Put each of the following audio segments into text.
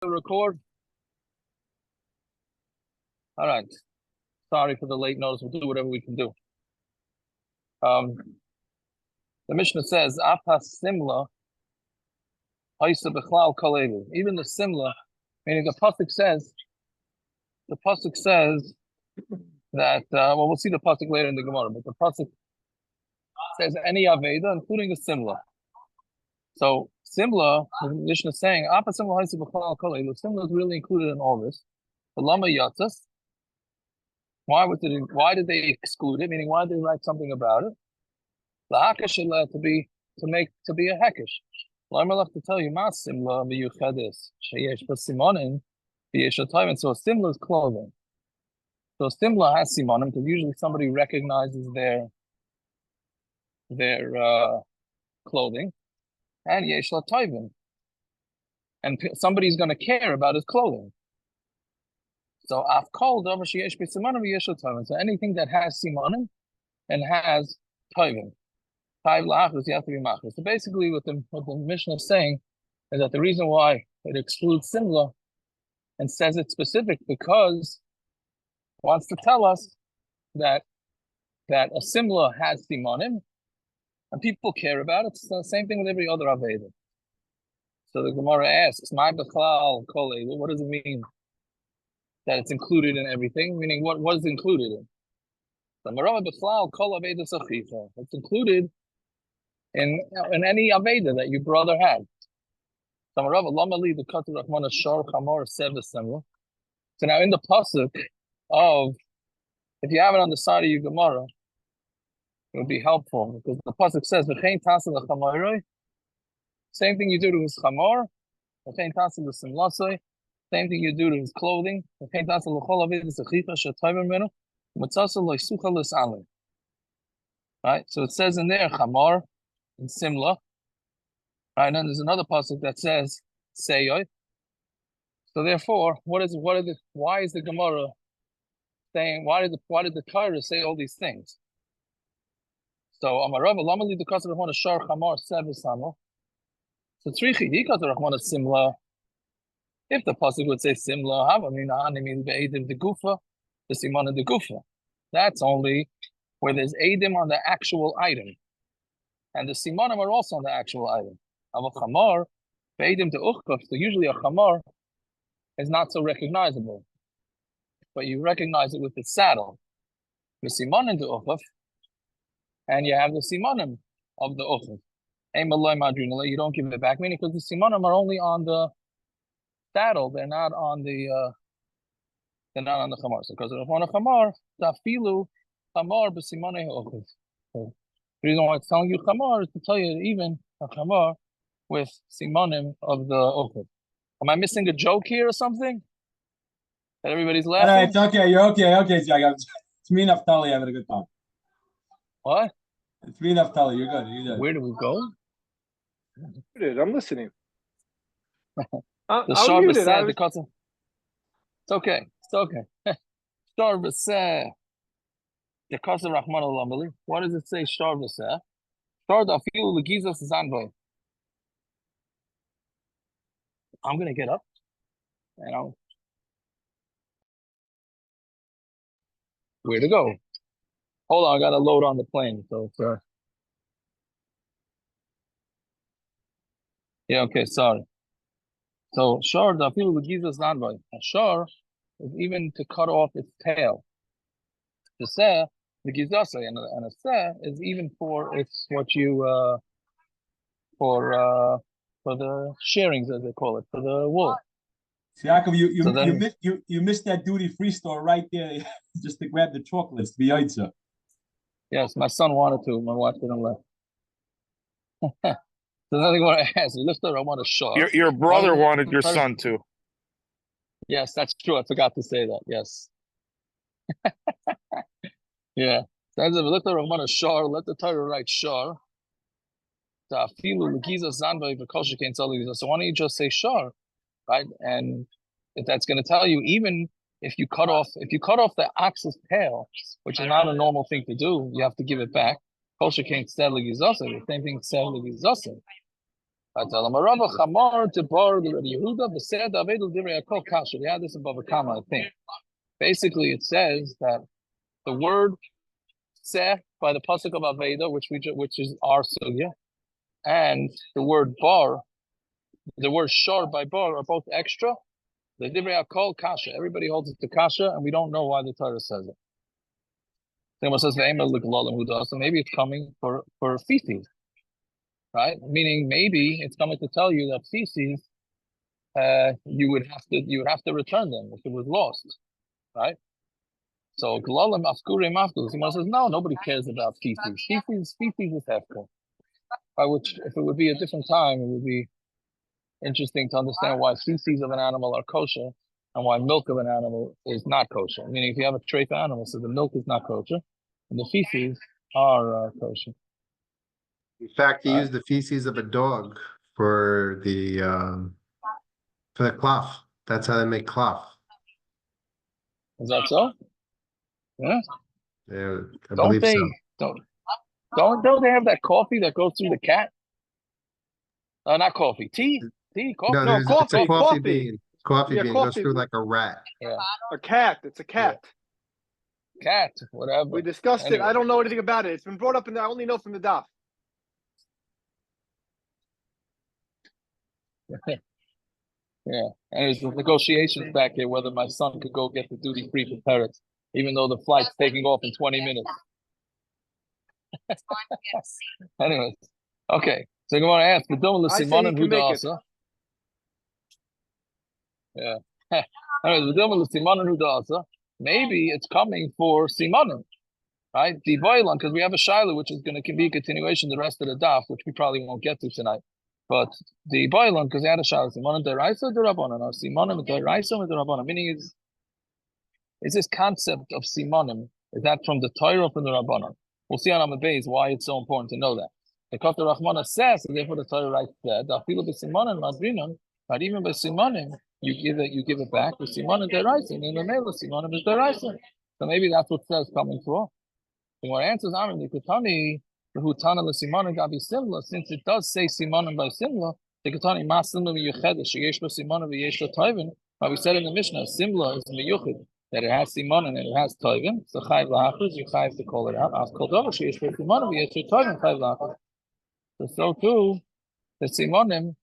Record. All right. Sorry for the late notice. We'll do whatever we can do. The Mishnah says, "Apa simla, haisa bechlal kalevu." Even the simla, meaning the pasuk says that. Well, we'll see the pasuk later in the Gemara, but the pasuk says any aveda, including the simla. So simla, the Mishnah is saying, "Apa simla haisa bechlal kalevu." Simla is really included in all this. The lama yatzas. Why did they exclude it? Meaning, why did they write something about it? The hakish to be a hekish. I'm allowed to tell you, ma simla miyuchadis sheyesh b'simonim v'yesh atayim. So simla is clothing. So simla has simonim because usually somebody recognizes their clothing, and yesh atayim, and somebody's going to care about his clothing. So afkol davar sheyesh b'simonim v'yesh atayim. So anything that has simonim and has tayim. You have to be machris. So basically, what the Mishnah is saying is that the reason why it excludes simla and says it's specific because it wants to tell us that a simla has simonim and people care about it. It's the same thing with every other aveda. So the Gemara asks, "My bechlal kol elu." What does it mean that it's included in everything? Meaning, what is included in? The Marava bechlal kol aveda sachicha. It's included in any aveda that your brother had. So now in the pasuk of, if you have it on the side of your Gemara, it would be helpful because the pasuk says, same thing you do to his chamor, same thing you do to his clothing. Right? So it says in there, chamor, and simla, right? And then there's another pasuk that says seyoy. So therefore, why is the Gemara saying? Why did the Torah say all these things? So Amarava lamali the kasar rahman shar chamar sevisamo. So tzrichi dikat rahman simla. If the pasuk would say simla, havamina be'edim the gufa, the simana the gufa. That's only where there's edim on the actual item. And the simanim are also on the actual item. Of a chamar, be'edim to uchkaf, so usually a chamar is not so recognizable. But you recognize it with the saddle. The simanim to uchkaf, and you have the simanim of the uchkaf. You don't give it back, meaning because the simanim are only on the saddle, they're not on the chamar. So because of a chamar, tafilu chamar b'simanei uchkaf. The reason why it's telling you chamar is to tell you that even a chamar with simonim of the ochel. Am I missing a joke here or something? That everybody's laughing? No, it's okay. You're okay, Jack. It's me and Naftali having a good time. What? It's me and Naftali. You're good. Where do we go? I'm listening. The Shar said because of... It's okay. Shar said. The Kasar Rahman al-Lamali. What does it say? Shar v'seh. Shar da'afilu l'gizos zanboy. I'm gonna get up, and where to go? Hold on, I gotta load on the plane. So it's yeah, okay, sorry. So shar da'afilu l'gizos zanboy. Shar is even to cut off its tail. The seh. The gizasa and a seh is even for what you for the shearings, as they call it, for the wool. Yaakov, you missed that duty-free store right there just to grab the chocolates. Yes, my son wanted to. My wife didn't let. So nothing what I asked. Lifter, I want a shot. Your brother wanted your son to. Yes, that's true. I forgot to say that. Yes. Yeah. Let the Torah write shar. So why don't you just say shar, right? And if that's going to tell you, even if you cut off the ox's tail, which is not a normal thing to do, you have to give it back. The same thing said I tell him, Arava Chamar to bar the Yehuda, the Sed Avedel Divrei Akol Kasha. We had this in Bava Kama, I think. Basically, it says that the word "seh" by the pasuk of Aveda, which is our sugya, and the word "bar," the word "shor" by "bar" are both extra. The divrei akol kasha. Everybody holds it to kasha, and we don't know why the Torah says it. Someone says so maybe it's coming for feces, right? Meaning maybe it's coming to tell you that feces, you would have to return them if it was lost, right? So Galalim Afkurim Afkus. Someone says, no, nobody cares about feces. Feces is hefker. By which, if it would be a different time, it would be interesting to understand why feces of an animal are kosher and why milk of an animal is not kosher. Meaning, if you have a trait animal, so the milk is not kosher, and the feces are kosher. In fact, he used the feces of a dog for the cloth. That's how they make cloth. Is that so? Yeah. Yeah, I believe so. Don't they have that coffee that goes through the cat? Not coffee, tea, coffee. No, coffee. It's a coffee bean. Coffee Yeah, bean coffee goes through like a rat. Yeah. A cat. It's a cat. Cat, whatever. We discussed Anyway. it. I don't know anything about it. It's been brought up, and I only know from the daf. Yeah, and there's negotiations back here whether my son could go get the duty free for parrots, even though the flight's taking off in 20 minutes. Anyways, okay. So I'm going to ask the Dom I say Simon he and can make it. Hudasa. Yeah. Anyways, the Dom Simon and Hudasa. Maybe it's coming for Simonim, right? The Boilan, because we have a Shiloh which is going to be a continuation the rest of the daf, which we probably won't get to tonight. But the Boilan, because they had a Shiloh, Simonim Deraisa Derabanan, or Simonim Deraisa Derabanan, meaning is this concept of Simonim, is that from the Torah or from the Rabbanan? We'll see on Amud Beis why it's so important to know that. Because the Rahmana says, and therefore the Torah writes that, not even by Simonim, you give it back with Simonim Deraisa, and in the Mela, Simonim is Deraisa. So maybe that's what says coming for. And what answers Amin, the Kutani, the Hutana the Simonim Gabi Simla, since it does say Simonim by Simla, the Kutani Masimla Miyuchedesh, Yesh Simonim Yesh Toivin, but we said in the Mishnah, Simla is Miyuched, that it has Simonim and it has Toivin, so Chayv Lahachris, you Chayv to call it out. As called over, Yesh Simonim Yesh Toivin, Chayv Lahachris. So too, the Simonim,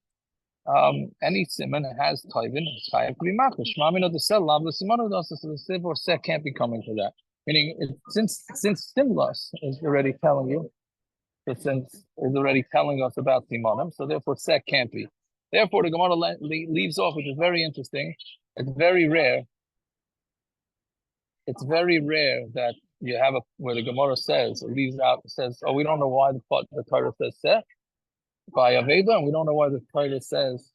any simon has Toivin, it's Chayv to be Machish. Mamino the Sel, Lav the Simonim, so the Siv or Seh can't be coming to that. Meaning, since Simlas is already telling you, the sense is already telling us about Simonim, so therefore Seh can't be. Therefore, the Gemara leaves off, which is very interesting. It's very rare. It's very rare that you have where the Gemara says, it leaves out, says, oh, we don't know why the Torah says Seh by Aveda, and we don't know why the Torah says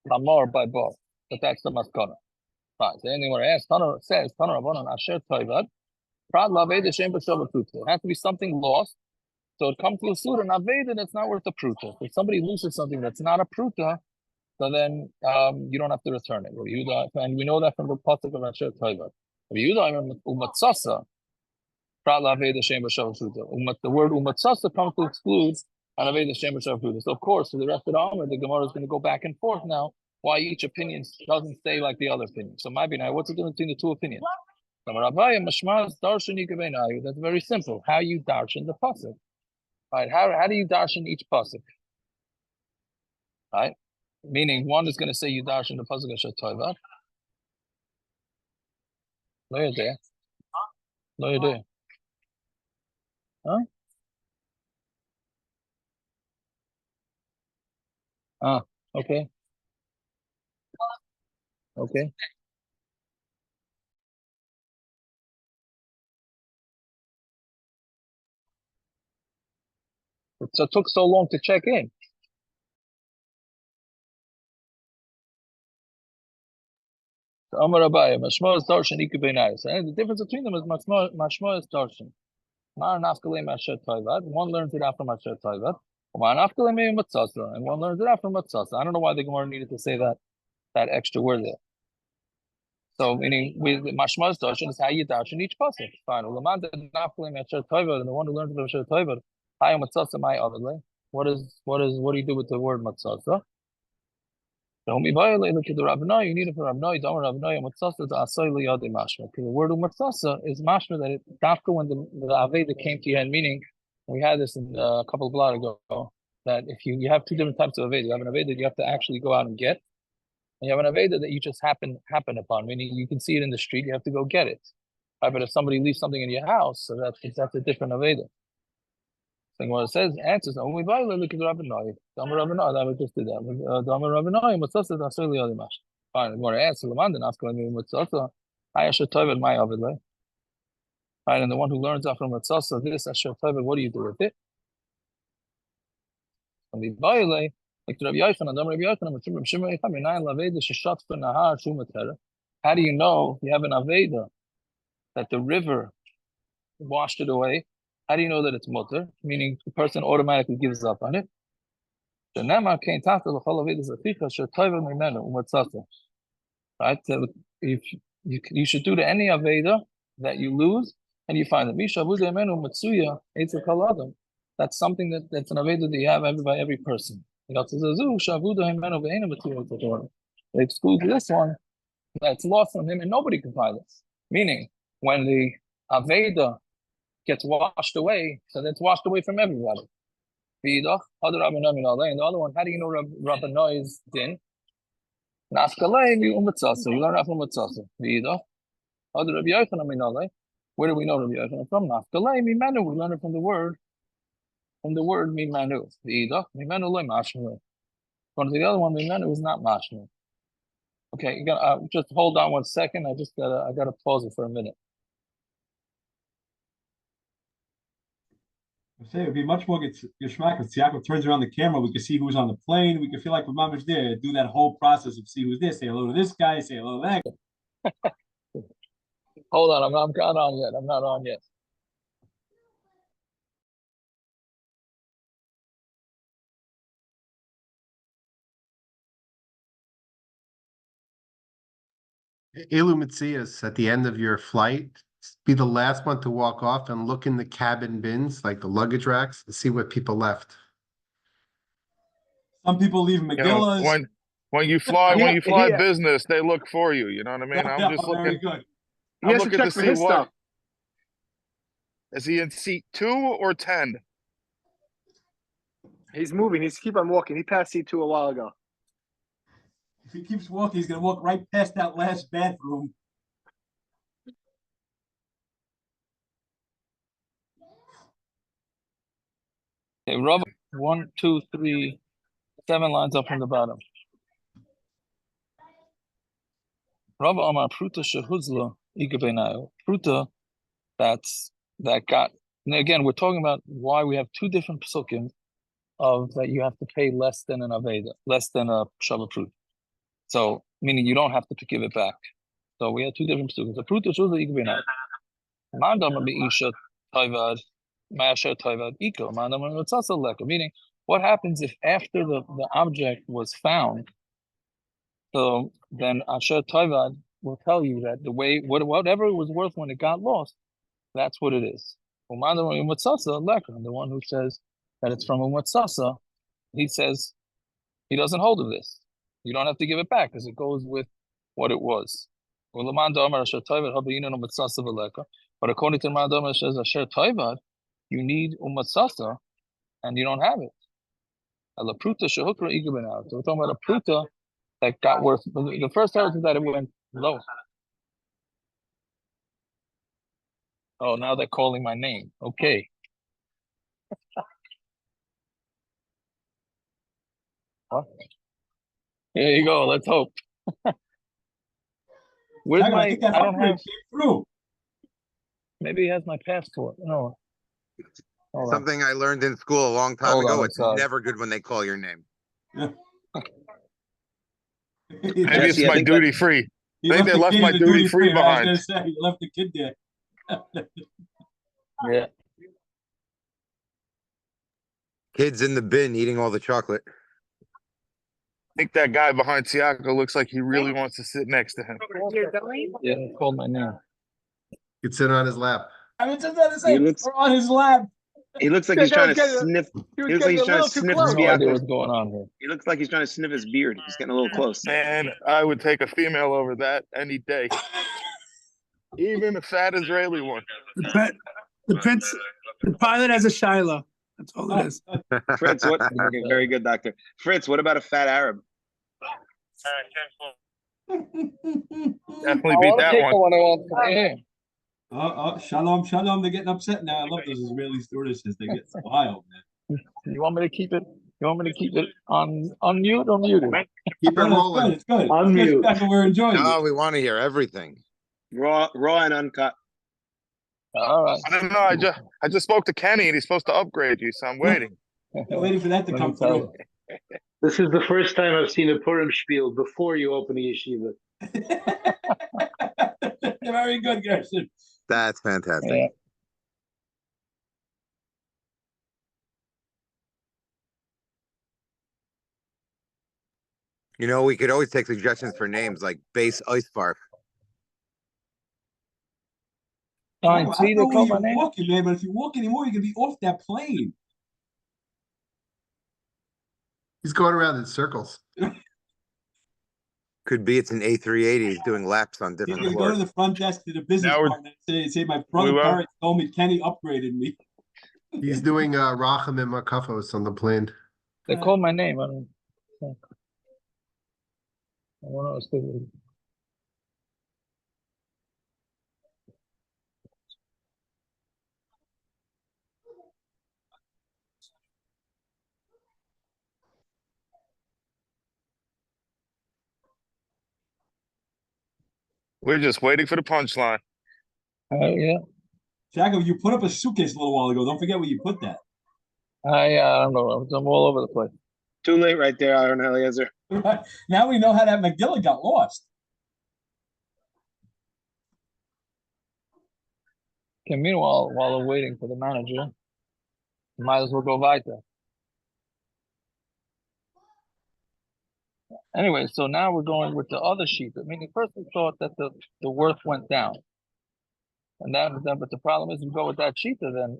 Hamar by Bar. But that's the Maskana. Right. So anyone asks, Tanur says, Tanur Rabbanan Asher Toivad. It has to be something lost. So it comes to a suit, and Aveda that's not worth a pruta. If somebody loses something that's not a pruta, so then you don't have to return it. And we know that from the pasuk of Asher Toivad. The word umatzasa comes to exclude an Aveda Shem B'Shav. So of course, for the rest of the Amr, the Gemara is going to go back and forth now why each opinion doesn't say like the other opinion. So maybe now, what's the difference between the two opinions? That's very simple. How you darshan the pasuk, right? How do you darshan each pasuk, right? Meaning, one is going to say you darshan the pasuk Asher Toivad. No, you're there. No, you're there. Huh? Ah, okay. Okay. So it took so long to check in. Amar Abaye, Mashma is Darshan Ikubenayis. And the difference between them is Mashma is Darshan. Mar Nafkale Masher Toivad. One learns it after Masher Toivad. Mar Nafkale Me Matzasa. And one learns it after Matzasa. I don't know why the Gemara needed to say that extra word there. So meaning with Mashma is Darshan is how you darshan each pasuk. Fine. Ulamanda Nafkale Masher Toivad, and the one who learns it Masher Toivad, Hayom Matzasa my other way. what do you do with the word matzasa? Yomi Baile, look at the Rabbanai, you need it for Rabbanai, Damar Rabbanai, matzasa, the Asai Liyadi Mashma. Because the word of matzasa is mashma that after when the Aveda came to your hand, meaning, we had this in, a couple of blocks ago, that if you have two different types of Aveda, you have an Aveda that you have to actually go out and get, and you have an Aveda that you just happen upon, meaning you can see it in the street, you have to go get it. Right, but if somebody leaves something in your house, so that's a different Aveda. So what it says, answers, only by look at Rabbanai. Damar Rabbanai, that we just did that. Damar Rabbanai, matzasa, that's really other mash. Fine, I'm going to answer Lamandan, ask me matzasa. I asher toivet my avidle. Right, and the one who learns that from matzasa, this asher toivet, what do you do with it? And the baile, like Rabbi Yochanan, Damar Rabbi Yochanan, Rabbi Shimon Yecham, Yinayin Laveda, Sheshat for Nahar, Shumatera. How do you know you have an Aveda that the river washed it away? How do you know that it's mutter? Meaning the person automatically gives up on it. Right? So if you should do to any Aveda that you lose and you find it. That's something that's an Aveda that you have by every person. It excludes this one that's lost from him and nobody can find it. Meaning when the Aveda gets washed away, so that's washed away from everybody. And the other one, how do you know Rabbanai's din? You learn that from Matzasa. Where do we know Rabbi Yochanan from? Nafkalei mimenu. We learn it from the word mimenu. Mimenu loy mashmu. Going to the other one, mimenu is not mashmu. Okay, you got just hold on 1 second. I gotta pause it for a minute. I say it'd be much more geschmack if Tiago turns around the camera. We can see who's on the plane. We can feel like we're mama's there. Do that whole process of see who's there. Say hello to this guy. Say hello to that guy. Hold on, I'm not on yet. I'm not on yet. Elu Metzias, at the end of your flight, be the last one to walk off and look in the cabin bins, like the luggage racks, and see what people left. Some people leave Megillas. You know, when you fly business, they look for you. You know what I mean? I'm just looking. He has to check for his stuff. Is he in seat 2 or 10? He's moving. He's keep on walking. He passed seat 2 a while ago. If he keeps walking, he's gonna walk right past that last bathroom. Okay, Rob, 1, 2, 3, 7 lines up from the bottom. Rav Amar Pruta Shehuzla Igabenayo. Pruta, that got. And again, we're talking about why we have 2 different psukim of that you have to pay less than an Aveda, less than a Shabbat Prut. So, meaning you don't have to give it back. So we have 2 different psukim. The Pruta Shehuzla Igabenayo. Mandam Isha Taivad, Masha Taivad Iko, Mandam Mitzasa Leka. Meaning, what happens if after the object was found? So then Asher Taivad will tell you that the way whatever it was worth when it got lost, that's what it is. The one who says that it's from Umatsasa, he says he doesn't hold of this. You don't have to give it back because it goes with what it was. But according to Mandama, it says Asher Taivad, you need Umatsasa and you don't have it. So we're talking about a pruta that got worth. The first heritage that it went low. Oh, now they're calling my name. Okay. What? Here you go. Let's hope. Where's I don't have. Through. Maybe he has my passport. No. Something I learned in school a long time ago. It's never good when they call your name. Yeah. Maybe it's my duty free. I think they left my duty free behind. I was gonna say, you left the kid there. Yeah. Kid's in the bin eating all the chocolate. I think that guy behind Tiago looks like he really wants to sit next to him. Yeah, he called my name. You could sit on his lap. I was just gonna say, we're on his lap. He looks like he's trying to getting- sniff. He He was looks like getting he's a trying to little too sniff close. No idea Siakam. what's going on here. He looks like he's trying to sniff his beard. He's getting a little close. Man, I would take a female over that any day. Even a fat Israeli one. The pilot has a Shiloh. That's all it is. Fritz, what? Okay, very good, doctor. Fritz, what about a fat Arab? Definitely beat that one. Shalom. They're getting upset now. I love those Israeli stewardesses. They get wild, man. You want me to keep it? You want me to keep it on mute or muted? Keep it rolling. It's good. Unmute. That's what we're enjoying. No, we want to hear everything. Raw and uncut. All right. I don't know. I just spoke to Kenny and he's supposed to upgrade you, so I'm waiting. I'm waiting for that to Let come me tell through. This is the first time I've seen a Purim spiel before you open the yeshiva. Very good, Gerson. That's fantastic. Yeah. You know, we could always take suggestions for names like Base Icebarf. Fine, see, they know call where my you're name. walking, man, but if you walk anymore, you're gonna be off that plane. He's going around in circles. Could be it's an A380. He's doing laps on He's different gonna go to floors. the front desk to the business Now we're- partner and say my brother will. Barrett told me Kenny upgraded me. He's doing Racham and Makafos on the plane. They call my name. I don't know. I don't know. It's the- We're just waiting for the punchline. Yeah. Jacob, you put up a suitcase a little while ago. Don't forget where you put that. I don't know. I'm all over the place. Too late right there, Aaron Eliezer. Now we know how that McGill got lost. Okay, meanwhile, while we're waiting for the manager, might as well go weiter. Anyway, so now we're going with the other sheet. I mean, first we thought that the worth went down. And then, but the problem is we go with that sheet then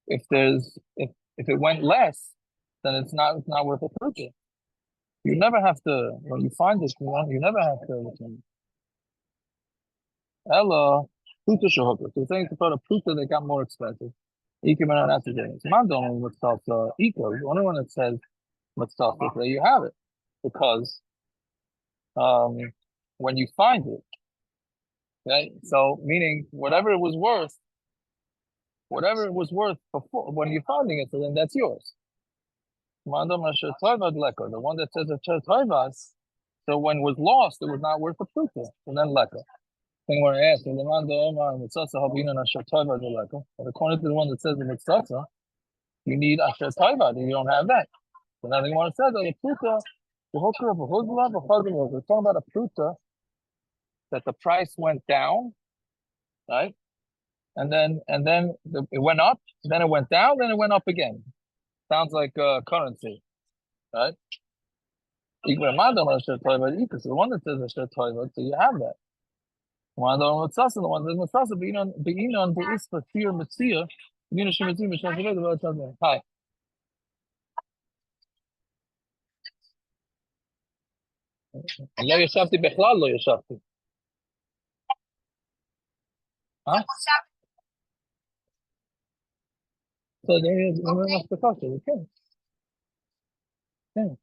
if it went less, then it's not worth a purchase. You never have to, when you find this one, you never have to Ella, Pruta Shahooker. So saying for the Pruta, they got more expensive. Ika man not today. It's not the only one with stuff Ika. The only one that says with stuff there you have it. Because when you find it, right? So meaning whatever it was worth before when you're finding it, so then that's yours. The one that says so when it was lost, it was not worth the pruta, and then leka. Thing where I asked, but according to the one that says the mitzvah, you need asher taiva, you don't have that. So now the one says the pruta, we're talking about a pruta that the price went down, right? And then it went up, then it went down, then it went up again. Sounds like currency, right? The one that says asher taiva, so you have that. One the one that the one that says Beinon Beis for fear Metzia. Hi. לא ישבתי בכלל, לא ישבתי. בסדר, אני מהפסקה שלי, כן. כן.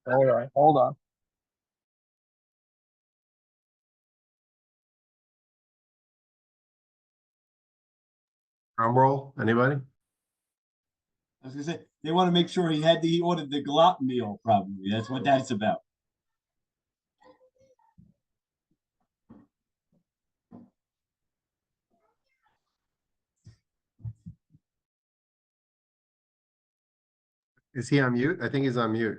All right, hold on. Drum roll, anybody? I was gonna say they want to make sure he ordered the galat meal. Probably that's what that's about. Is he on mute? I think he's on mute.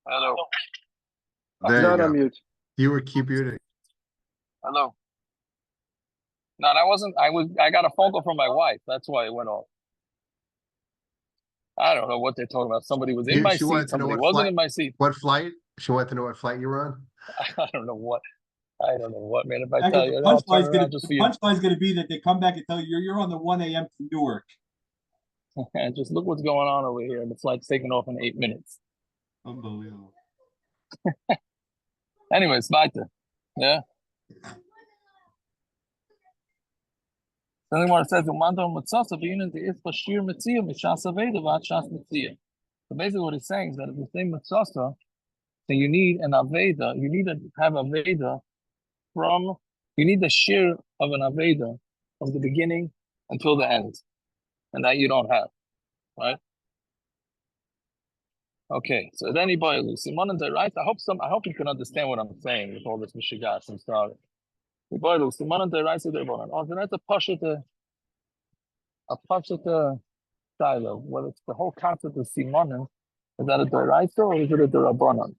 Hello. There Not you on go. mute. You were keep muting. Hello. No, that wasn't. I got a phone call from my wife. That's why it went off. I don't know what they're talking about. Somebody was in my She wanted seat. to know Somebody what wasn't flight. in my seat. What flight? She wanted to know what flight you were on. I don't know what. I don't know what, man. If I Jack, tell the you, I'll turn punchline's around just for you. gonna be that they come back and tell you you're on the 1 a.m. to Newark. Just look what's going on over here. The flight's taking off in 8 minutes. Unbelievable. Anyways, weiter. Yeah. Then it says, so basically what it's saying is that if you say Mitzasa, then you need an Aveda. You need to have Aveda you need the share of an Aveda from the beginning until the end. And that you don't have. Right? Okay, so then he boy Simon and the right. I hope you can understand what I'm saying with all this Mishigas. I'm sorry. The boy Simon and the right to the one. Oh, then that's a pashut dialogue. Well, it's the whole concept of Simonim. Is that a Doraisa or is it a Dorabonon?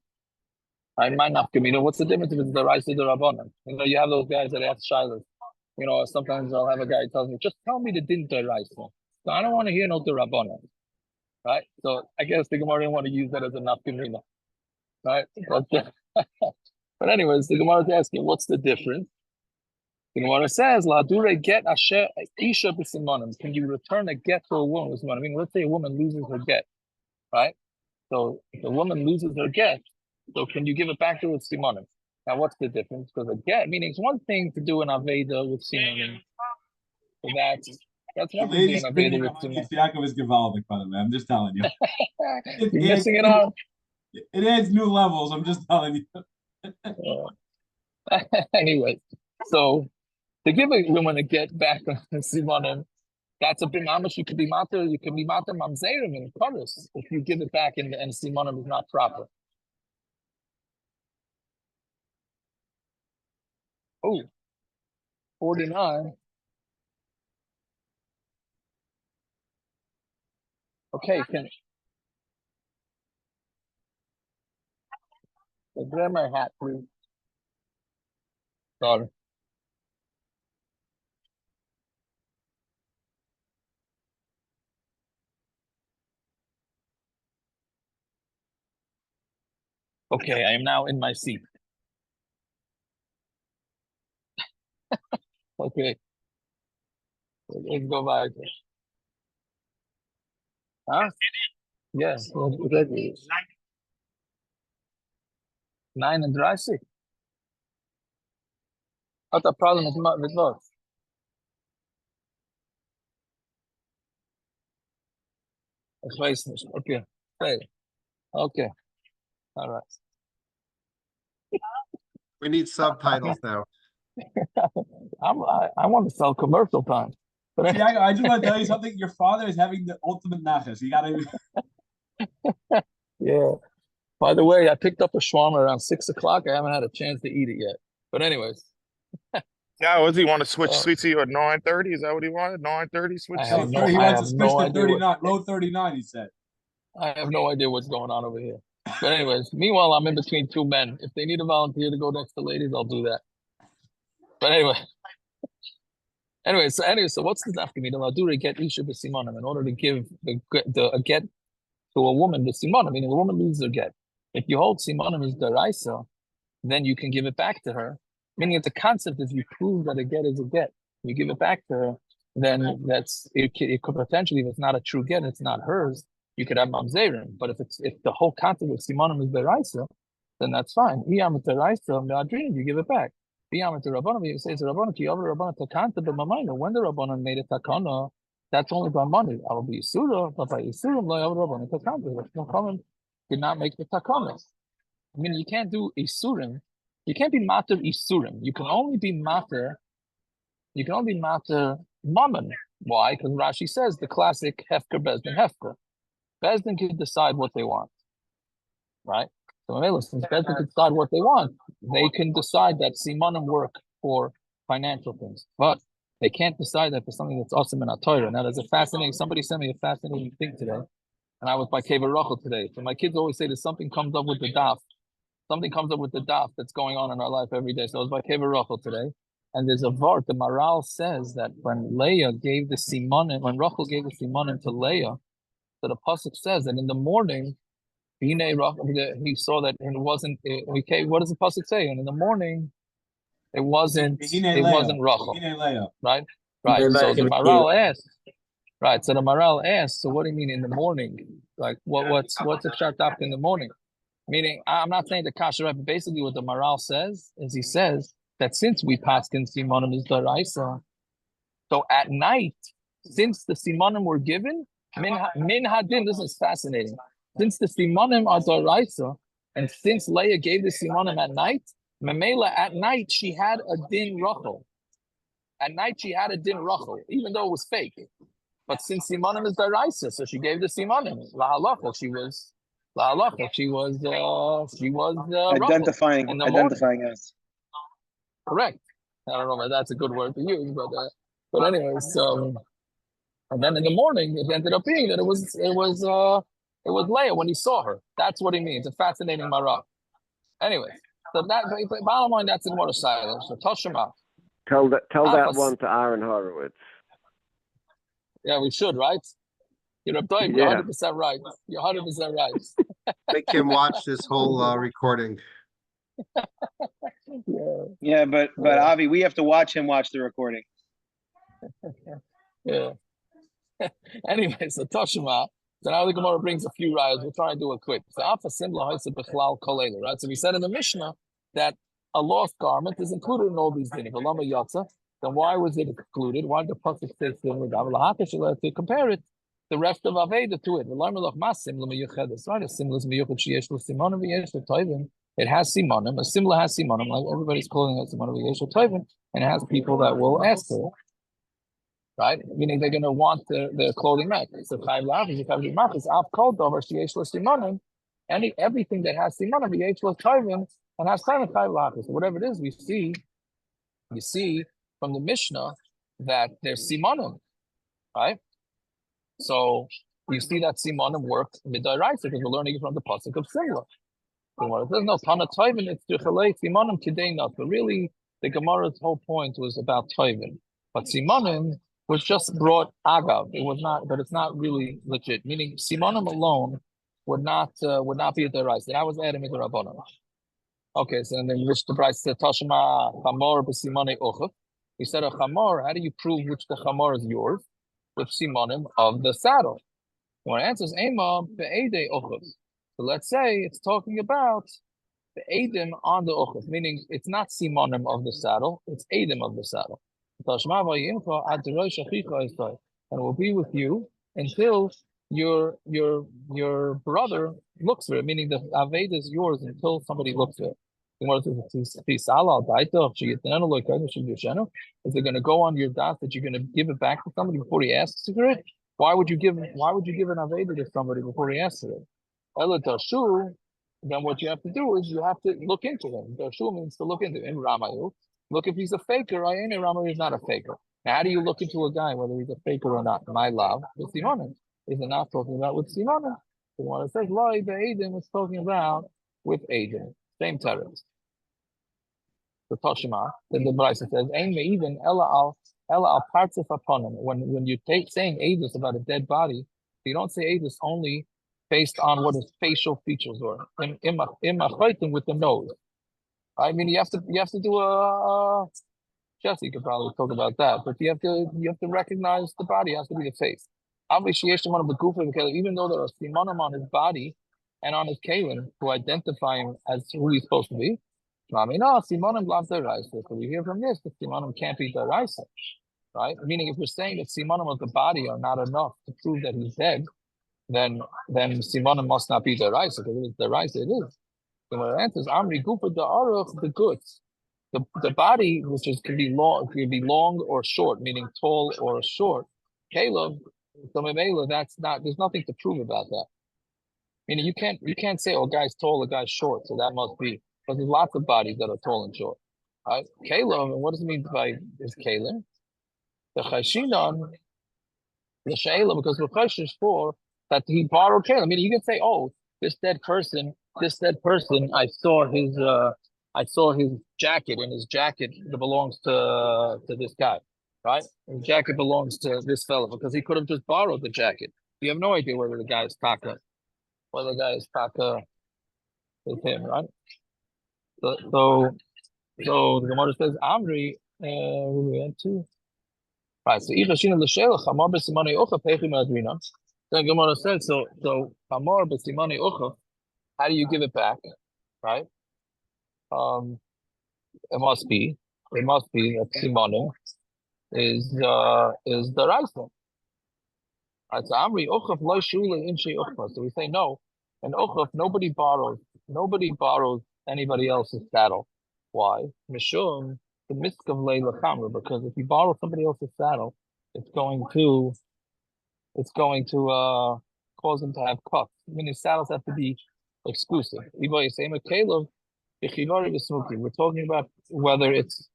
I might not give me. What's the difference if it's Doraisa or Dorabonon? You have those guys that ask Shilas. Sometimes I'll have a guy who tells me, just tell me the din Doraisa. So I don't want to hear no Dorabonon. Right? So I guess the Gemara didn't want to use that as a nafkamina. Right? But anyways, the Gemara is asking, what's the difference? The Gemara says, La dure get asher isha b'simonim. Can you return a get to a woman with simonim? I mean, let's say a woman loses her get, right? So if a woman loses her get, so can you give it back to her with simonim? Now, what's the difference? Because a get, meaning it's one thing to do an aveda with simonim. So that's one thing to do an aveda with simonim. Yaakov is Givaldic, by the way. I'm just telling you. You're missing it out. It adds new levels. I'm just telling you. Anyway, so to give a woman a get back on Simonim, that's a big mamash. You could be mater mamzerim in chorus if you give it back and Simonim is not proper. Oh, 49. Okay, the grammar hat, please. Sorry. Okay, I am now in my seat. Okay. Let's go back. Huh? Yes. 9 and 30. What's the problem with both? Okay. Okay. All right. We need subtitles now. I want to sell commercial time. But See, I just want to tell you something. Your father is having the ultimate nachas. You gotta. Yeah. By the way, I picked up a shawarma around 6 o'clock. I haven't had a chance to eat it yet. But anyways. Yeah, does he want to switch to at 9:30? Is that what he wanted? 9:30 switch. He wants to switch to 39, low 39. He said. I have no idea what's going on over here. But anyways, meanwhile, I'm in between two men. If they need a volunteer to go next to ladies, I'll do that. But anyway, so what's the nafkamina? Do to get isha b'simonim in order to give a get to a woman the simonim, meaning a woman loses her get. If you hold simonim is deraisa, then you can give it back to her. Meaning, the concept is you prove that a get is a get. You give it back to her, then it could potentially, if it's not a true get, it's not hers. You could have mamzerim, but if the whole concept of simonim is deraisa, then that's fine. Iyam deraisa, you give it back. Iyam derabanan, you say it's a rabbanan. Ki over rabbanan takanta b'mamayna. When the rabbanan made a takana, that's only by money. I will be yisura, but by yisurim lo yav rabbanan takanta. No comment. Did not make the takana. I mean, you can't do isurim. You can't be mater isurim. You can only be mater mammon. Why? Because Rashi says the classic hefker bezdin hefker. Bezdin can decide what they want, right? So since Bezdin can decide what they want, they can decide that simanim work for financial things, but they can't decide that for something that's awesome in Torah. Now, there's a fascinating. Somebody sent me a fascinating thing today, and I was by Kever Rachel today. So my kids always say that something comes up with the daf. Something comes up with the daf that's going on in our life every day. So I was by Kever Rachel today, and there's a vart. The Maral says that when Leah gave the simanim, when Rachel gave the simanim to Leah, So the pasuk says that in the morning, he saw that it wasn't. What does the pasuk say? And in the morning, it wasn't Rachel, right? Right. So the Maral asked. Right. So the Maral asked. So what do you mean in the morning? Like what's a shut up in the morning? Meaning, I'm not saying the kasha, right? But basically, what the Maral says is he says that since we passed in Simonim is Daraisa, so at night, since the Simonim were given, Min Hadin, this is fascinating. Since the Simonim are Daraisa, and since Leah gave the Simonim at night, Memela at night she had a din Rachel. At night she had a din Rachel, even though it was fake. But since Simonim is Daraisa, so she gave the Simonim. La halacha, she was identifying us. Correct. I don't know if that's a good word to use, but anyways, and then in the morning it ended up being that it was Leah when he saw her. That's what he means. A fascinating marah. Anyway, so that bottom line, that's in water silence. So Toshima. Tell that one to Aaron Horowitz. Yeah, we should, right? You're 100% right. You're 100% right. Make him watch this whole recording. Yeah, but Avi, we have to watch him watch the recording. Yeah. Anyway, so Toshima. So now the Gemara brings a few rides. We'll try and do it quick. So Alpha Simla Haisa Bechlal Kolela, right? So we said in the Mishnah that a lost garment is included in all these things. Lama Yatza. Then why was it excluded? Why did the pasuk say to compare it? The rest of Aveda to it. Right? A simla is miyuchad sheyesh lo simonim v'yesh lo toivim. It has simonim. A simla has simonim. Like everybody's calling it simonim v'yesh lo toivim, and it has people that will ask for it. Right? Meaning they're going to want their clothing back. So chayv la'av, if you have is av kol dover sheyesh lo simonim. Everything that has simonim v'yesh lo toivim and has chayv la'av. So whatever it is, we see from the Mishnah that there's simonim, right? So you see that simonim worked midairaisa because we're learning it from the pasuk of Simla. There's no tana toivin, it's duchalei simonim kideinat. But really, the Gemara's whole point was about toivin. But simonim was just brought agav. It was not, but it's not really legit. Meaning simonim alone would not be a deraisa. That was added into Rabbanan. Okay, so then which the Bryce said Tashma chamor b'simone uchav. He said a chamor. How do you prove which the chamor is yours? With simonim of the saddle. When it answers Ema be'edei uchav. So let's say it's talking about the edim on the uchav, meaning it's not simonim of the saddle, it's edim of the saddle. And it will be with you until your brother looks for it, meaning the aved is yours until somebody looks for it. Is it going to go on your das that you're going to give it back to somebody before he asks for it? Why would you give an aveda to somebody before he asks for it? Then what you have to do is you have to look into him. Dashu means to look into him. Ramayu. Look if he's a faker. Ramayu is not a faker. Now, how do you look into a guy whether he's a faker or not? My love, with Simonim. Is it not talking about with Simonim? So when it says Loi Be'edim, it's talking about with Edim. Same terrorist. The Toshima, then the Bryce says, Ain even Ella al parts of upon him. When you saying Adis about a dead body, you don't say Adis only based on what his facial features were. In with the nose. I mean, you have to do a Jesse could probably talk about that, but you have to recognize the body. It has to be the face. Obviously, one of the Gufa, even though there are simonim on his body and on his kalim who identify him as who he's supposed to be. I mean, no, simonim lav deraisa. So we hear from this that simonim can't be deraisa, right? Meaning, if we're saying that simonim of the body are not enough to prove that he's dead, then simonim must not be deraisa, because if it's deraisa, it is. So when it answers Amri Gufa da'aruch, the goods. The body, which can be long or short, meaning tall or short. Caleb, so Memela, there's nothing to prove about that. Meaning you can't say, oh, guy's tall, a guy's short, so that must be. But there's lots of bodies that are tall and short. Right? Caleb, and what does it mean by is Caleb? The Chayshinan, the Shayla, because the Chaysh is for that he borrowed Caleb. Meaning you can say, oh, this dead person, I saw his jacket, and his jacket belongs to this guy, right? His jacket belongs to this fellow because he could have just borrowed the jacket. You have no idea whether the guy is taka, whether the guy is taka with him, right? So the Gemara says, Amri, we went to. Right, so Ichashina L'Shela, Chamor B'Simani Ucha, Pechim Adrina. Then Gemara says, so Chamor B'Simani Ucha, how do you give it back, right? It must be that Simani is the Raisa. Right, so Amri Uchav Lo Shule Inshi Ucha. So we say no, and Uchav nobody borrows anybody else's saddle. Why? Mishum the miskav leila chamra, because if you borrow somebody else's saddle, it's going to cause them to have cuts. Meaning saddles have to be exclusive. We're talking about whether it's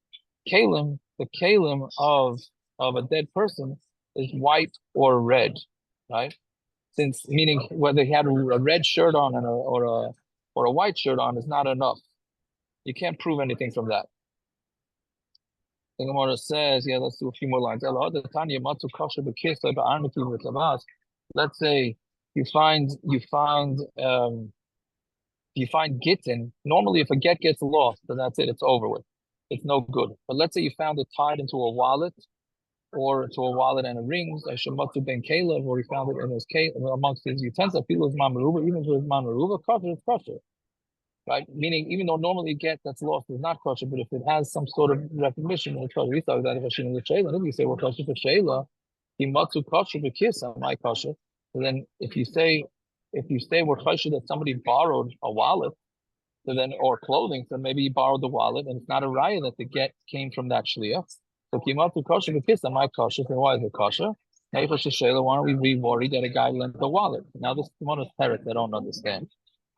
kalim, the kalim of a dead person is white or red, right? Since meaning whether he had a red shirt on and or a white shirt on is not enough. You can't prove anything from that. The Gemara says, let's do a few more lines. Let's say you find gittin. Normally, if a get gets lost, then that's it. It's over with. It's no good. But let's say you found it tied into a wallet, or to a wallet and a ring. I should must have been Caleb, or he found it in his amongst his utensils. People is mamaruva, even to his mamaruva, kosher is kosher. Right? Meaning, even though normally get that's lost is not kosher, but if it has some sort of recognition, it's kosher. We thought that if Hashem is Shayla, if you say, well, kosher for Shayla, he matzu kosher for kiss, my kosher. So then if you say we're kosher that somebody borrowed a wallet, so then, or clothing, so maybe he borrowed the wallet, and it's not a raya that the get came from that shliach. So kimatu kosher for kiss, my kosher. So why is it kosher? Why don't we be worried that a guy lent the wallet? Now this is one of the parrots I don't understand.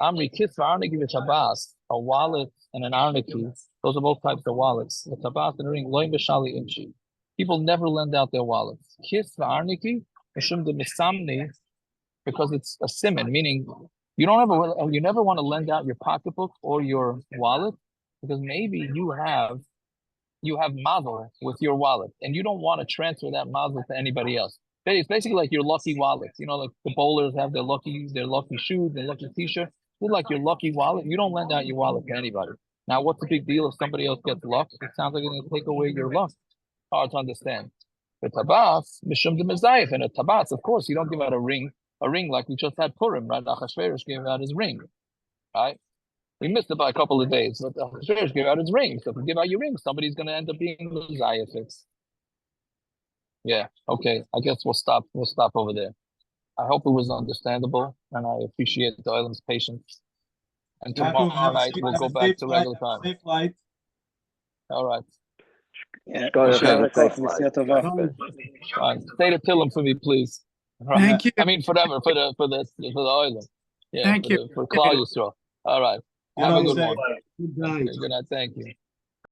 Amri kiss for arniki with Shabbos, a wallet and an arniki. Those are both types of wallets. The Shabbos and the ring, loim b'shali inchi. People never lend out their wallets. Kiss for arniki, mishum de misamni, because it's a simon, meaning you never want to lend out your pocketbook or your wallet, because maybe you have mazel with your wallet, and you don't want to transfer that mazel to anybody else. It's basically like your lucky wallet. Like the bowlers have their lucky shoes, their lucky t-shirt. It's like your lucky wallet. You don't lend out your wallet to anybody. Now, what's the big deal if somebody else gets luck? It sounds like it's going to take away your luck. Hard to understand. The tabas, mishum de mezayif, and a tabas, of course, you don't give out a ring like we just had Purim, right? Achashverosh gave out his ring, right? We missed it by a couple of days, but Achashverosh gave out his ring. So if you give out your ring, somebody's going to end up being mezayif. Yeah, okay. I guess we'll stop over there. I hope it was understandable, and I appreciate the island's patience. And tomorrow night we'll go back to regular time. Safe flight. All right. Yeah. Have a safe flight. All right. Stay to Tillam for me, please. Right. Thank you. I mean, for the island. Yeah. Thank you. For Klal Yisrael. All right. Have a good one. Good night. Good night. Thank you.